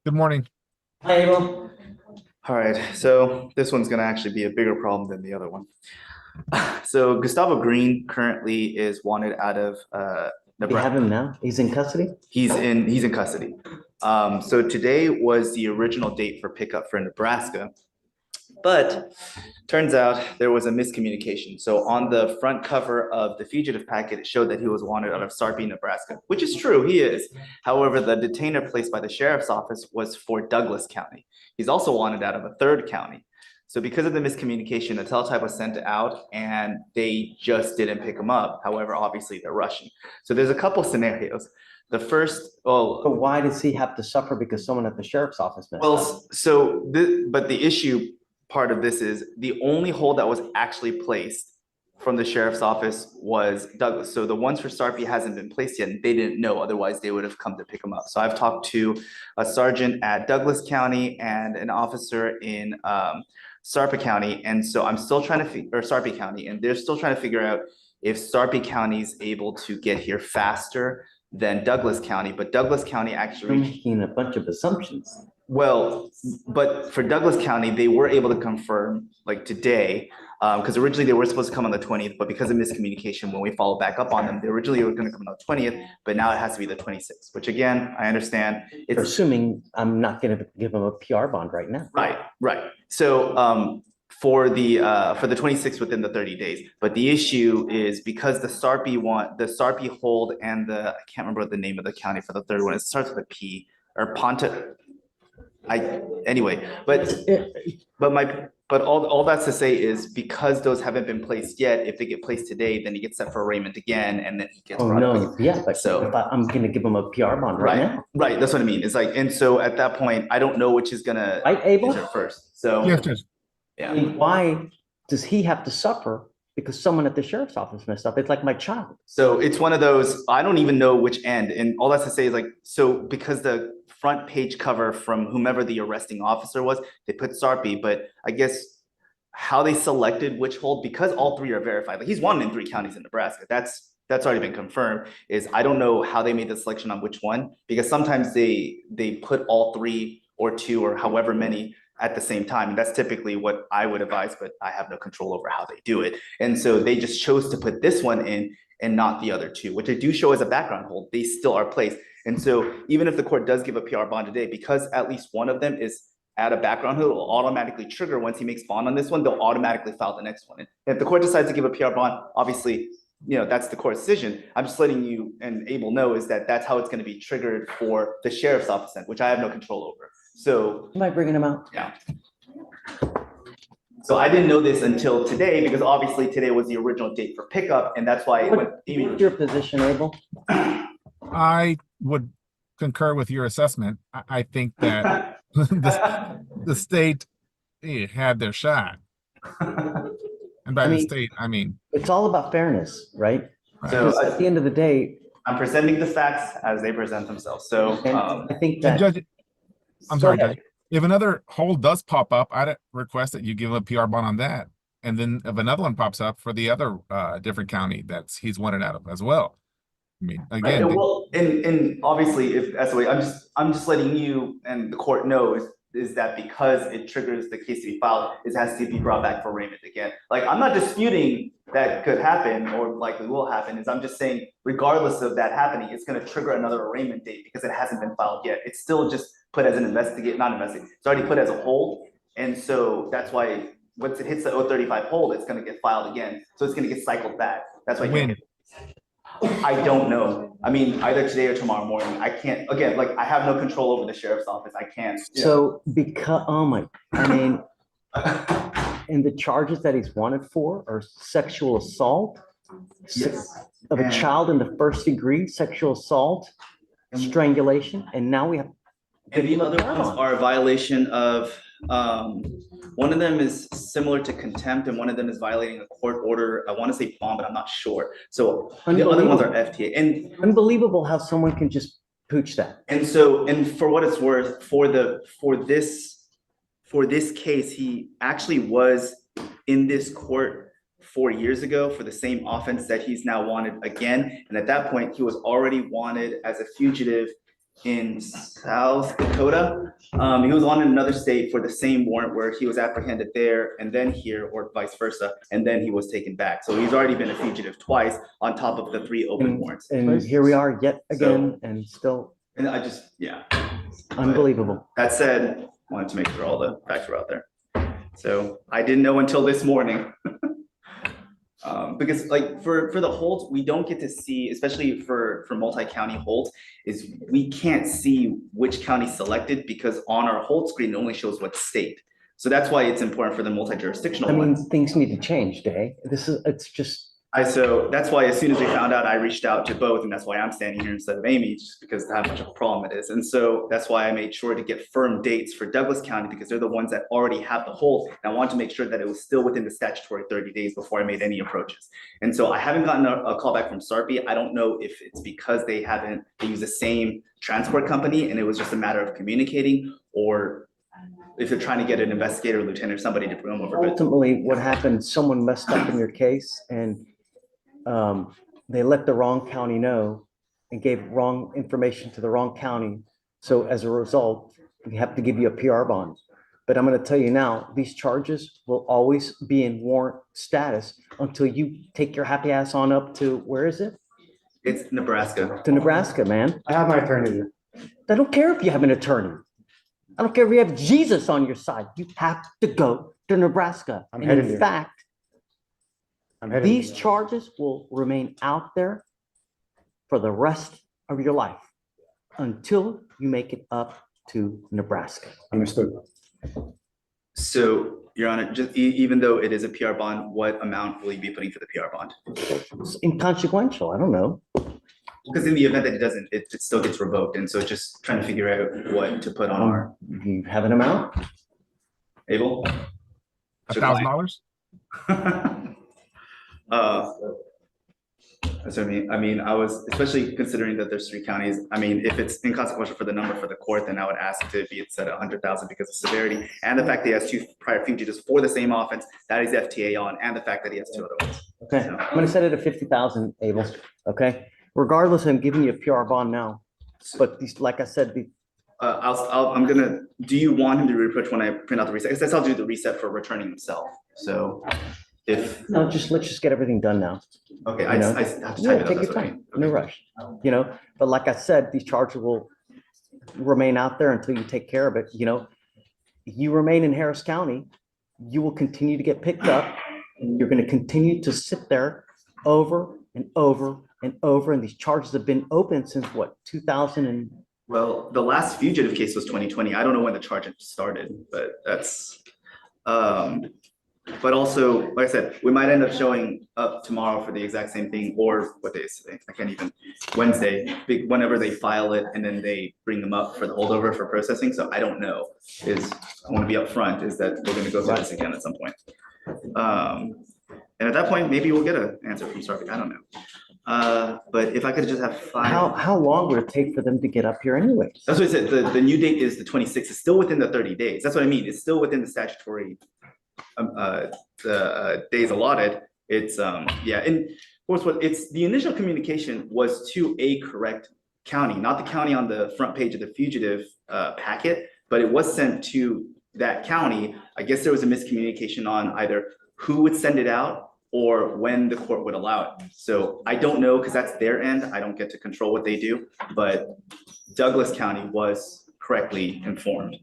Good morning. Hi, Abel. All right, so this one's gonna actually be a bigger problem than the other one. So Gustavo Green currently is wanted out of We have Nebraska. him now. He's in custody. He's in custody. So today was the original date for pickup for Nebraska, but turns out there was a miscommunication. So on the front cover of the fugitive packet, it showed that he was wanted out of Sarpy, Nebraska, which is true, he is. However, the detainer placed by the sheriff's office was for Douglas County. He's also wanted out of a third county. So because of the miscommunication, the teletype was sent out and they just didn't pick him up. However, obviously they're rushing. So there's a couple scenarios. The first, But why does he have to suffer because someone at the sheriff's office messed up? but the issue part of this is the only hold that was actually placed from the sheriff's office was Douglas. So the ones for Sarpy hasn't been placed yet, and they didn't know, otherwise they would have come to pick him up. So I've talked to a sergeant at Douglas County and an officer in Sarpy County, and so I'm still trying to or Sarpy County, and they're still trying to figure out if Sarpy County is able to get here faster than Douglas County, but Douglas County You're actually, making a bunch of assumptions. well, but for Douglas County, they were able to confirm like today, because originally they were supposed to come on the 20th, but because of miscommunication, when we followed back up on them, they originally were gonna come on the 20th, but now it has to be the 26th, which again, I understand. You're assuming I'm not going to give him a PR bond right now. Right. So for the 26th within the 30 days. But the issue is because the Sarpy hold and I can't remember the name of the county for the third one. It starts with a P or Ponta. Anyway, but all that's to say is because those haven't been placed yet, if they get placed today, then he gets set for arraignment again, and then he gets Oh, brought up no. again. Yeah, but So- if I'm going to give him a PR bond right now. Right, that's what I mean. It's like, and so at that point, I don't know which is gonna Right, Abel? answer first. So Yes, Judge. I yeah. mean, why does he have to suffer because someone at the sheriff's office messed up? It's like my child. So it's one of those, I don't even know which end. And all that's to say is like, so because the front page cover from whomever the arresting officer was, they put Sarpy, but I guess how they selected which hold, because all three are verified, like he's wanted in 3 counties in Nebraska. That's already been confirmed, is I don't know how they made the selection on which one, because sometimes they put all 3 or 2 or however many at the same time. And that's typically what I would advise, but I have no control over how they do it. And so they just chose to put this one in and not the other 2, which I do show as a background hold. They still are placed. And so even if the court does give a PR bond today, because at least one of them is at a background hold, it will automatically trigger once he makes bond on this one, they'll automatically file the next one. And if the court decides to give a PR bond, obviously, that's the court's decision. I'm just letting you and Abel know is that that's how it's going to be triggered for the sheriff's office, which I have no control over. So Am I bringing him out? yeah. So I didn't know this until today, because obviously today was the original date for pickup, and that's why it went. What's your position, Abel? I would concur with your assessment. I think that the state had their shot. And by I the mean- state, I mean, It's all about fairness, right? So Because at the end of the day, I'm presenting the facts as they present themselves. So and I think and that. Judge, I'm Go sorry, ahead. Judge. If another hold does pop up, I'd request that you give a PR bond on that. And then if another one pops up for the other different county he's wanted out of as well. I mean, again, well, and obviously, if that's the way, I'm just letting you and the court know is that because it triggers the case to be filed, it has to be brought back for arraignment again. Like, I'm not disputing that could happen or likely will happen. I'm just saying, regardless of that happening, it's going to trigger another arraignment date because it hasn't been filed yet. It's still just put as an not investigate. It's already put as a hold, and so that's why once it hits the 035 hold, it's going to get filed again. So it's going to get cycled back. That's why. when? I don't know. I mean, either today or tomorrow morning. I can't, again, like, I have no control over the sheriff's office. I can't. So because, and the charges that he's wanted for are sexual assault Yes. of a And- child in the first degree, sexual assault, strangulation, and now we have. And the other ones are a violation of, one of them is similar to contempt and one of them is violating a court order. I want to say bond, but I'm not sure. So the other ones are FTA. And Unbelievable how someone can just pooch that. And so, and for what it's worth, for this case, he actually was in this court 4 years ago for the same offense that he's now wanted again. And at that point, he was already wanted as a fugitive in South Dakota. He was on in another state for the same warrant where he was apprehended there and then here, or vice versa, and then he was taken back. So he's already been a fugitive twice on top of the 3 open warrants. And here we are yet again, and still And I just, yeah. unbelievable. That said, wanted to make sure all the facts were out there. So I didn't know until this morning. Because like for the holds, we don't get to see, especially for multi-county holds, is we can't see which county selected because on our hold screen, it only shows what state. So that's why it's important for the multi-jurisdictional I mean, ones. things need to change, Day. It's just, So that's why as soon as we found out, I reached out to both, and that's why I'm standing here instead of Amy, just because of how much of a problem it is. And so that's why I made sure to get firm dates for Douglas County, because they're the ones that already have the hold. And I wanted to make sure that it was still within the statutory 30 days before I made any approaches. And so I haven't gotten a call back from Sarpy. I don't know if it's because they use the same transport company and it was just a matter of communicating, or if they're trying to get an investigator, lieutenant, or somebody to bring them over. But ultimately what happened, someone messed up in your case and they let the wrong county know and gave wrong information to the wrong county. So as a result, we have to give you a PR bond. But I'm going to tell you now, these charges will always be in warrant status until you take your happy ass on up to, where is it? it's Nebraska. To Nebraska, man. I have my attorney here. I don't care if you have an attorney. I don't care if you have Jesus on your side. You have to go to Nebraska. I'm And headed in there. fact, I'm headed. these charges will remain out there for the rest of your life until you make it up to Nebraska. Understood. So, Your Honor, just even though it is a PR bond, what amount will you be putting for the PR bond? It's inconsequential. I don't know. Because in the event that it doesn't, it still gets revoked. And so just trying to figure out what to put on our You have an amount? able. $1,000? That's what I mean, I was especially considering that there's 3 counties. I mean, if it's inconsequential for the number for the court, then I would ask to be set at 100,000 because of severity and the fact that he has 2 prior fugitives for the same offense that he's FTA on, and the fact that he has 2 other ones. Okay, I'm gonna set it at 50,000, Abel, okay? Regardless, I'm giving you a PR bond now, but these, like I said, I'm gonna, do you want him to reapproach when I print out the reset? I guess I'll do the reset for returning himself. So if, no, let's just get everything done now. okay, You know? I have to Yeah, type it up. take that's your what I time, mean. no rush, you know? But like I said, these charges will remain out there until you take care of it, you know? You remain in Harris County, you will continue to get picked up. You're gonna continue to sit there over and over and over, and these charges have been open since what, 2000 and, Well, the last fugitive case was 2020. I don't know when the charge started, but that's, but also, like I said, we might end up showing up tomorrow for the exact same thing, or what day is today? I can't even, Wednesday, whenever they file it and then they bring them up for the holdover for processing. So I don't know, I want to be upfront, is that we're gonna go through this again at some point. And at that point, maybe we'll get an answer from Sarpy. I don't know. But if I could just have 5. how long would it take for them to get up here anyways? That's what I said. The new date is the 26th. It's still within the 30 days. That's what I mean. It's still within the statutory days allotted. It's yeah. And of course, what it's the initial communication was to a correct county, not the county on the front page of the fugitive packet, but it was sent to that county. I guess there was a miscommunication on either who would send it out or when the court would allow it. So I don't know, because that's their end. I don't get to control what they do, but Douglas County was correctly informed.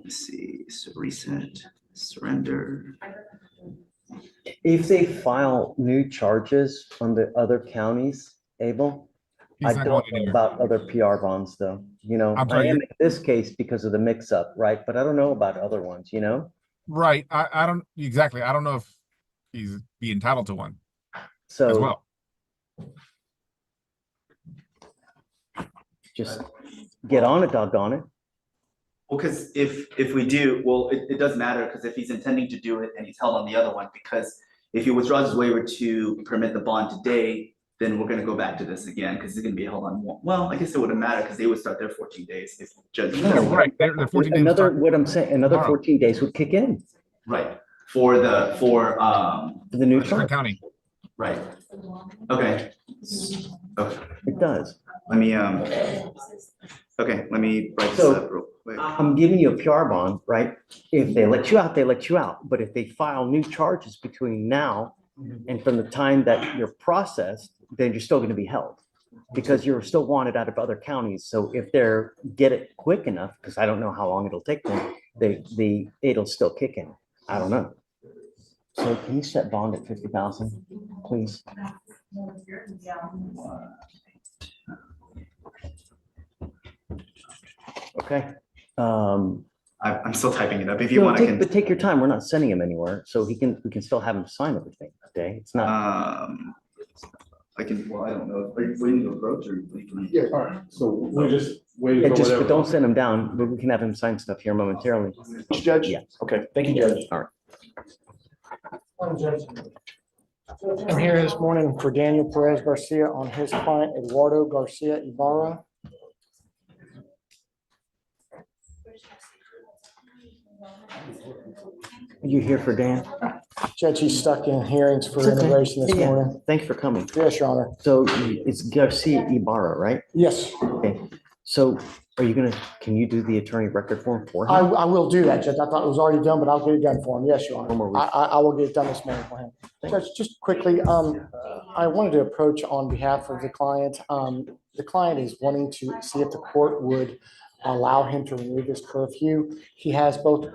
Let's see, so reset, surrender. If they file new charges on the other counties, Abel, I He's not don't going know anywhere. about other PR bonds though, you know, I'm I sorry, am in this case because of the mix up, right? But I don't know about other ones, you know? Right. I don't exactly. I don't know if he's be entitled to one as So well. just get on it, doggone it. Well, because if we do, well, it does matter, because if he's intending to do it and he's held on the other one, because if he withdraws his waiver to permit the bond today, then we're gonna go back to this again, because he's gonna be held on one. Well, I guess it wouldn't matter, because they would start their 14 days if judge. No, Right. They're 14 days. Another, what I'm saying, another tomorrow. 14 days would kick in Right, for the new Different charge. county. right, okay. Okay, It does. let me, okay, let me write this So, up real quick. I'm giving you a PR bond, right? If they let you out, they let you out. But if they file new charges between now and from the time that you're processed, then you're still going to be held because you're still wanted out of other counties. So if they're get it quick enough, because I don't know how long it'll take them, it'll still kick in. I don't know. So can you set bond at 50,000, please? Okay. I'm still typing it up. If you No, want, I can. but take your time. We're not sending him anywhere, so we can still have him sign everything today. It's not. I can, well, I don't know. Are you waiting to approach or? Yeah, all right, so we're just waiting Yeah, for just, whatever. but don't send him down. We can have him sign stuff here momentarily. Judge? Yeah. Okay, thank you, Judge. All right. I'm here this morning for Daniel Perez Garcia on his client Eduardo Garcia Ibarra. You here for Dan? Judge, he's stuck in hearings for It's okay. immigration this Yeah, yeah. morning. Thanks for coming. Yes, Your Honor. So it's Garcia Ibarra, right? Yes, Okay. So are you can you do the attorney record form for I him? will do that, Judge. I thought it was already done, but I'll get it done for him. Yes, Your One more Honor. week. I will get it done this morning for him. Judge, just quickly, I wanted to approach on behalf of the client. The client is wanting to see if the court would allow him to remove his curfew. He has both the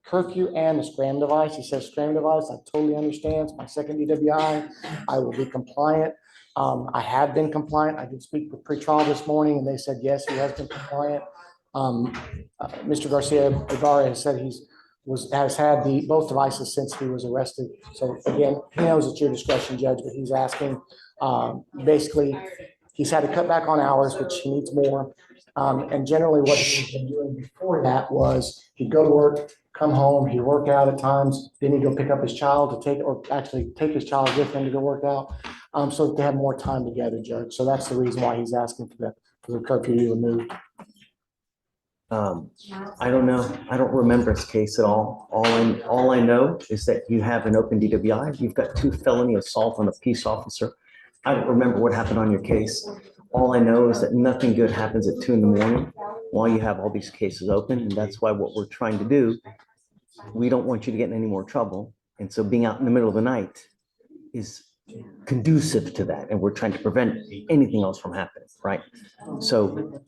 curfew and the scram device. He says scram device, I totally understand. It's my second DWI. I will be compliant. I have been compliant. I did speak with pretrial this morning and they said, yes, he has been compliant. Mr. Garcia Ibarra has said has had both devices since he was arrested. So again, he knows it's your discretion, Judge, but he's asking, basically, he's had to cut back on hours, which he needs more. And generally what he's been doing before that was he'd go to work, come home, he'd work out at times, then he'd go pick up his child or actually take his child with him to go work out. So that they have more time together, Judge. So that's the reason why he's asking for the curfew to be removed. I don't know. I don't remember his case at all. All I know is that you have an open DWI. You've got 2 felony assault on a peace officer. I don't remember what happened on your case. All I know is that nothing good happens at 2 in the morning while you have all these cases open. And that's why what we're trying to do, we don't want you to get in any more trouble. And so being out in the middle of the night is conducive to that. And we're trying to prevent anything else from happening, right? So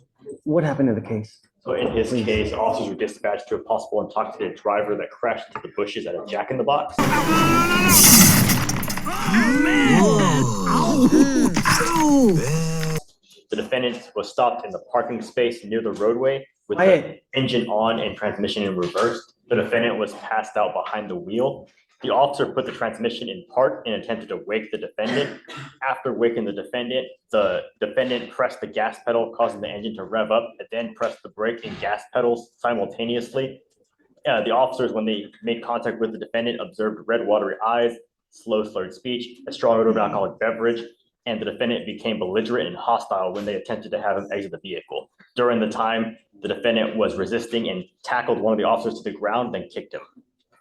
what happened in the case? So in his case, officers were dispatched to a possible intoxicated driver that crashed into the bushes at a Jack in the Box. The defendant was stopped in the parking space near the roadway with the engine on and transmission in reverse. The defendant was passed out behind the wheel. The officer put the transmission in park and attempted to wake the defendant. After waking the defendant pressed the gas pedal, causing the engine to rev up, and then pressed the brake and gas pedals simultaneously. The officers, when they made contact with the defendant, observed red watery eyes, slow slurred speech, a strong odor of alcoholic beverage, and the defendant became belligerent and hostile when they attempted to have him exit the vehicle. During the time, the defendant was resisting and tackled one of the officers to the ground, then kicked him.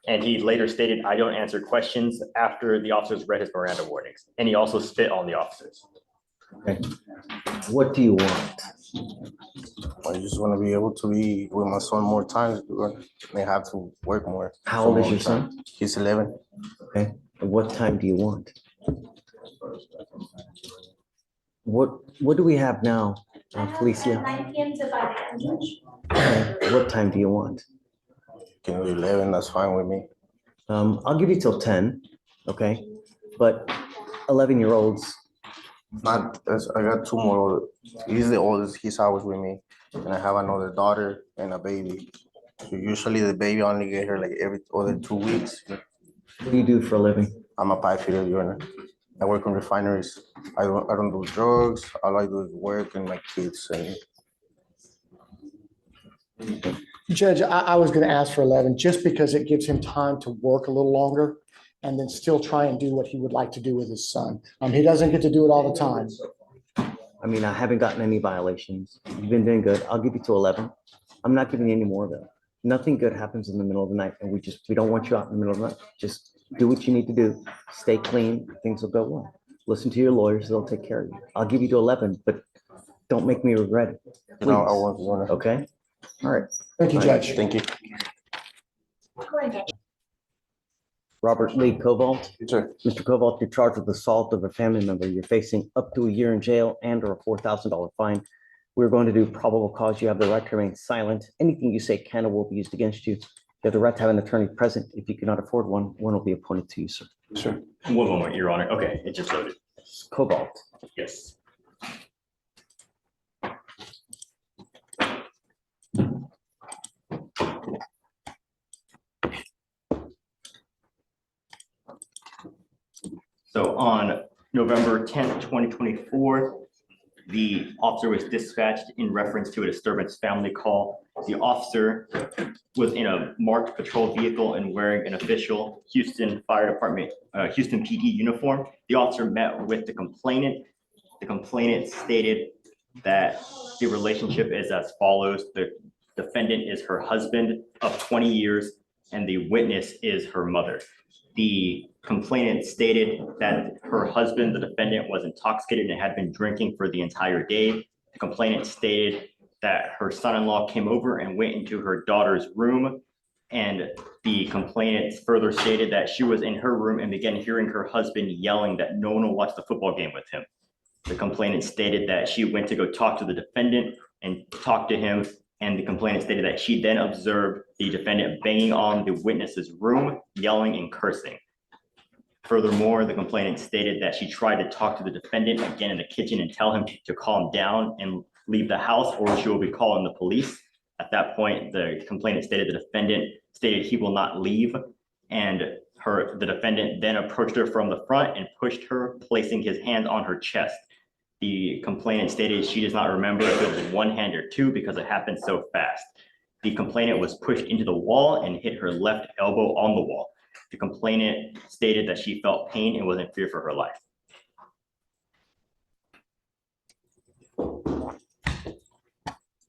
And he later stated, "I don't answer questions," after the officers read his Miranda warnings. And he also spit on the officers. Okay. What do you want? I just want to be able to be with my son more times. They have to work more. How old is your son? He's 11. Okay. And what time do you want? What do we have now, Felicia? 9 p.m. to 5 p.m. Okay. What time do you want? Can we do 11? That's fine with me. I'll give you till 10, okay? But 11-year-olds, I got 2 more. He's the oldest. He's always with me. And I have another daughter and a baby. So usually the baby only get here like every other 2 weeks. what do you do for a living? I'm a pipe fitter. I work in refineries. I don't do drugs. All I do is work and my kids. And Judge, I was going to ask for 11 just because it gives him time to work a little longer and then still try and do what he would like to do with his son. He doesn't get to do it all the time. I mean, I haven't gotten any violations. You've been doing good. I'll give you to 11. I'm not giving you any more though. Nothing good happens in the middle of the night, and we don't want you out in the middle of the night. Just do what you need to do. Stay clean. Things will go well. Listen to your lawyers. They'll take care of you. I'll give you to 11, but Don't make me regret it. No, I Please. wasn't gonna. Okay? All right. Thank you, Judge. Thank you. Robert Lee Cobalt. Sir. Mr. Cobalt, you're charged with assault of a family member. You're facing up to a year in jail and or a $4,000 fine. We're going to do probable cause. You have the right to remain silent. Anything you say can or will be used against you. You have the right to have an attorney present. If you cannot afford one, one will be appointed to you, sir. Sure. One moment, Your Honor. Okay, it just loaded. Cobalt. Yes. So on November 10th, 2024, the officer was dispatched in reference to a disturbance family call. The officer was in a marked patrol vehicle and wearing an official Houston Fire Department, Houston PD uniform. The officer met with the complainant. The complainant stated that the relationship is as follows. The defendant is her husband of 20 years and the witness is her mother. The complainant stated that her husband, the defendant, was intoxicated and had been drinking for the entire day. The complainant stated that her son-in-law came over and went into her daughter's room. And the complainant further stated that she was in her room and began hearing her husband yelling that no one will watch the football game with him. The complainant stated that she went to go talk to the defendant and talk to him. And the complainant stated that she then observed the defendant banging on the witness's room, yelling and cursing. Furthermore, the complainant stated that she tried to talk to the defendant again in the kitchen and tell him to calm down and leave the house or she will be calling the police. At that point, the complainant stated the defendant stated he will not leave. And the defendant then approached her from the front and pushed her, placing his hand on her chest. The complainant stated she does not remember if it was one hand or two because it happened so fast. The complainant was pushed into the wall and hit her left elbow on the wall. The complainant stated that she felt pain and was in fear for her life.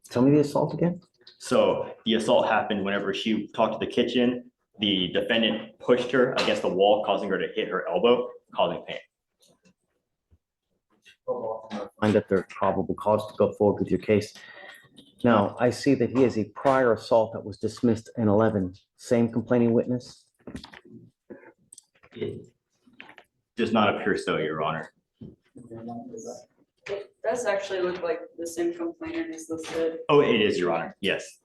Tell me the assault again. So the assault happened whenever she talked to the kitchen. The defendant pushed her against the wall, causing her to hit her elbow, causing pain. Find that there's probable cause to go forward with your case. Now, I see that he has a prior assault that was dismissed in 11. Same complaining witness? It does not appear so, Your Honor. It does actually look like the same complainant is listed. Oh, it is, Your Honor. Yes.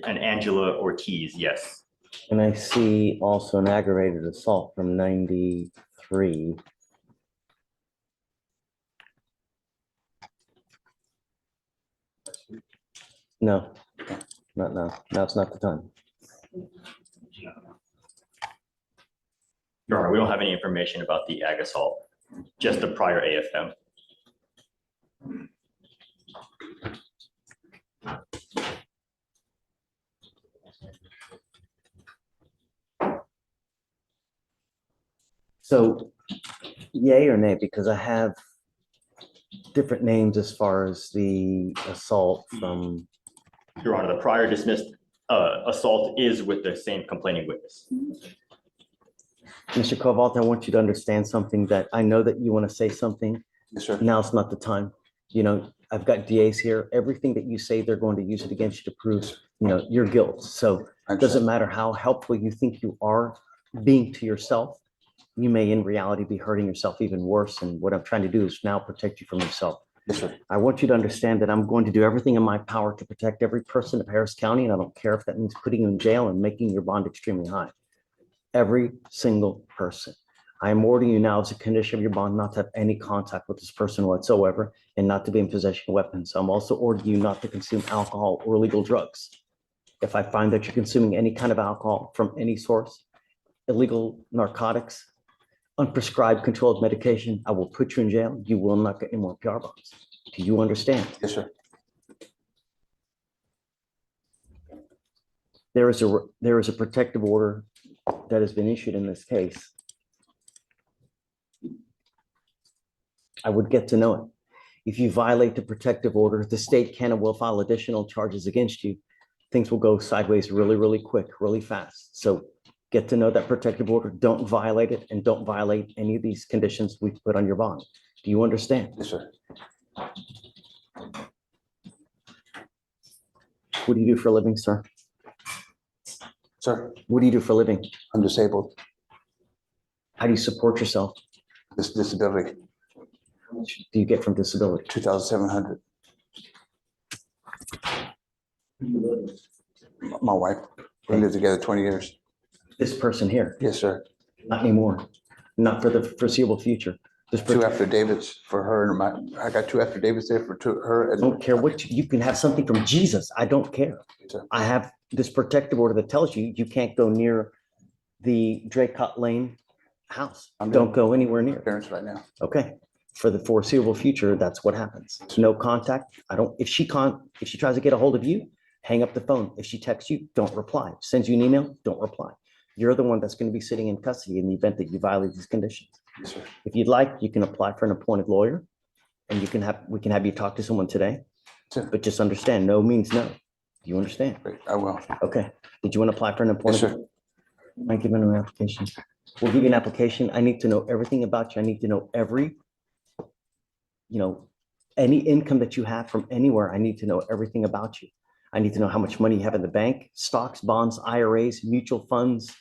An Angela Ortiz, yes. And I see also an aggravated assault from 93. No, not now. Now it's not the time. Your Honor, we don't have any information about the ag assault, just the prior AFM. So yay or nay, because I have different names as far as the assault from, Your Honor, the prior dismissed assault is with the same complaining witness. Mr. Cobalt, I want you to understand something that I know that you want to say something. Yes, sir. Now's not the time. You know, I've got DAs here. Everything that you say, they're going to use it against you to prove, your guilt. So it doesn't matter how helpful you think you are being to yourself. You may in reality be hurting yourself even worse. And what I'm trying to do is now protect you from yourself. Yes, sir. I want you to understand that I'm going to do everything in my power to protect every person of Harris County. And I don't care if that means putting you in jail and making your bond extremely high. Every single person. I am ordering you now as a condition of your bond not to have any contact with this person whatsoever and not to be in possession of weapons. I'm also ordering you not to consume alcohol or illegal drugs. If I find that you're consuming any kind of alcohol from any source, illegal narcotics, unprescribed controlled medication, I will put you in jail. You will not get any more PR bonds. Do you understand? Yes, sir. There is a protective order that has been issued in this case. I would get to know it. If you violate the protective order, the state can and will file additional charges against you. Things will go sideways really, really quick, really fast. So get to know that protective order. Don't violate it and don't violate any of these conditions we've put on your bond. Do you understand? Yes, sir. What do you do for a living, sir? Sir, What do you do for a living? I'm disabled, How do you support yourself? this disability, How much do you get from disability? 2,700. My wife, we lived together 20 years. This person here, Yes, sir. not anymore, not for the foreseeable future. This Two person, affidavits for her and I got two affidavits there for her I and. don't care what, you can have something from Jesus. I don't care. Sir. I have this protective order that tells you, you can't go near the Draycott Lane house. I'm Don't doing- go anywhere near. it. Parents right now. Okay, for the foreseeable future, that's what happens. No contact. I don't, if she tries to get a hold of you, hang up the phone. If she texts you, don't reply. Sends you an email, don't reply. You're the one that's going to be sitting in custody in the event that you violate these conditions. Yes, sir. If you'd like, you can apply for an appointed lawyer and we can have you talk to someone today. Sure. But just understand, no means no. You understand? Great, I will. Okay. Did you want to apply for an Yes, appointed? sir. I give you an application. We'll give you an application. I need to know everything about you. I need to know any income that you have from anywhere. I need to know everything about you. I need to know how much money you have in the bank, stocks, bonds, IRAs, mutual funds,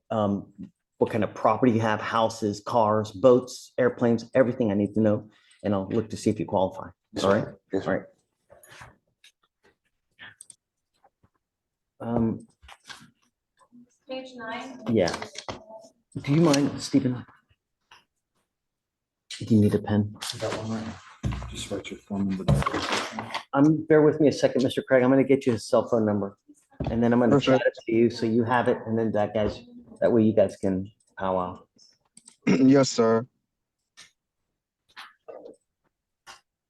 what kind of property you have, houses, cars, boats, airplanes, everything I need to know. And I'll look to see if you qualify. Yes, All sir. right? Yes, All sir. right. Page 9. Yeah. Do you mind, Stephen? Do you need a pen? Just write your phone number. Bear with me a second, Mr. Craig. I'm gonna get you his cell phone number. And then I'm gonna chat it to you, so you have it, and then that way you guys can powwow. Yes, sir.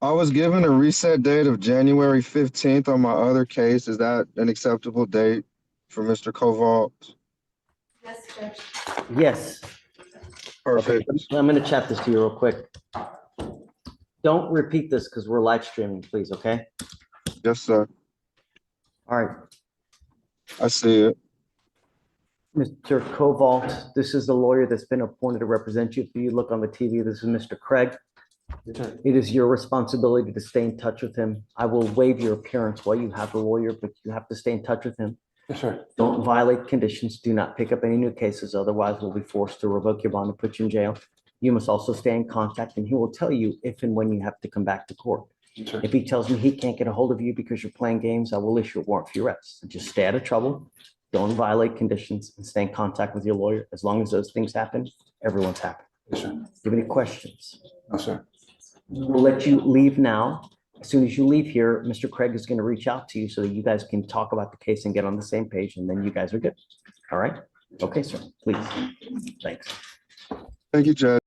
I was given a reset date of January 15th on my other case. Is that an acceptable date for Mr. Koval? Yes, Judge. Yes. Perfect. I'm gonna chat this to you real quick. Don't repeat this because we're live streaming, please, okay? Yes, sir. All right, I see it. Mr. Covalt, this is the lawyer that's been appointed to represent you. If you look on the TV, this is Mr. Craig. Yes, sir. It is your responsibility to stay in touch with him. I will waive your appearance while you have the lawyer, but you have to stay in touch with him. Yes, sir. Don't violate conditions. Do not pick up any new cases. Otherwise, we'll be forced to revoke your bond and put you in jail. You must also stay in contact, and he will tell you if and when you have to come back to court. Yes, sir. If he tells me he can't get a hold of you because you're playing games, I will issue a warrant for your arrest. So just stay out of trouble. Don't violate conditions and stay in contact with your lawyer. As long as those things happen, everyone's happy. Yes, sir. Do you have any questions? No, sir. We'll let you leave now. As soon as you leave here, Mr. Craig is going to reach out to you so that you guys can talk about the case and get on the same page, and then you guys are good. All right? Okay, sir, please. Thanks. Thank you, Judge.